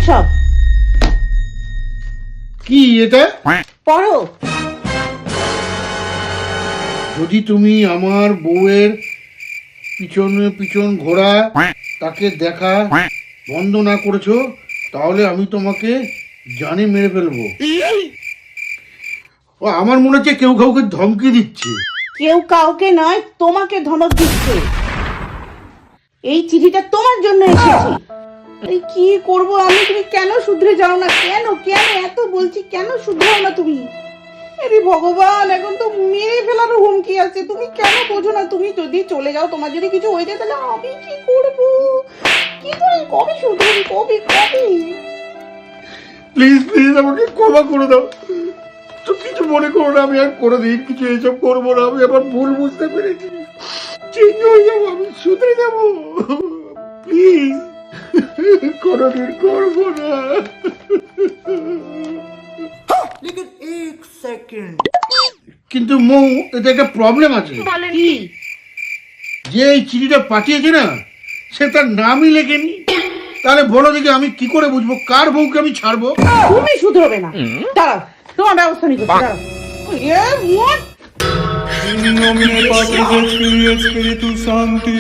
সব? কি এটা? পড়ো। যদি তুমি আমার বউয়ের পিছনে পিছন ঘোরা, তাকে দেখা বন্ধ না করেছো, তাহলে আমি তোমাকে জানে মেরে ফেলবো। ও, আমার মনে হচ্ছে কেউ কাউকে ধমকি দিচ্ছে। কেউ কাউকে নয়, তোমাকে ধমক দিচ্ছে। এই চিঠিটা তোমার জন্য এসেছে। এই কি করব আমি? তুমি কেন শুধরে যাও না? কেন কেন এত বলছি, কেন শুধরাও না তুমি? আরে ভগবান, এখন তো মেরে ফেলার হুমকি আছে। তুমি কেন বোঝো না? তুমি যদি চলে যাও, তোমার যদি কিছু হয়ে যায়, তাহলে আমি কি করব? কি করে কবে শুধরাবি? কবে কবে? প্লিজ প্লিজ আমাকে ক্ষমা করে দাও। তো কিছু মনে করো না, আমি আর কোনোদিন কিছু এইসব করবো না। আমি আবার ভুল বুঝতে পেরেছি, চেঞ্জ হয়ে যাবো, আমি শুধরে যাবো। প্লিজ, কোনোদিন করবো না। কিন্তু মৌ, এতে একটা প্রবলেম আছে। কি? যে এই চিঠিটা পাঠিয়েছে না, সে তার নামই লেখেনি। তাহলে বলো দেখি আমি কি করে বুঝবো কার বউকে আমি ছাড়বো? তুমি শুধরবে না। দাঁড়াও, তোমার ব্যবস্থা নিতে দাঁড়াও। এ মোট In nomine Patris et Filii et Spiritus Sancti.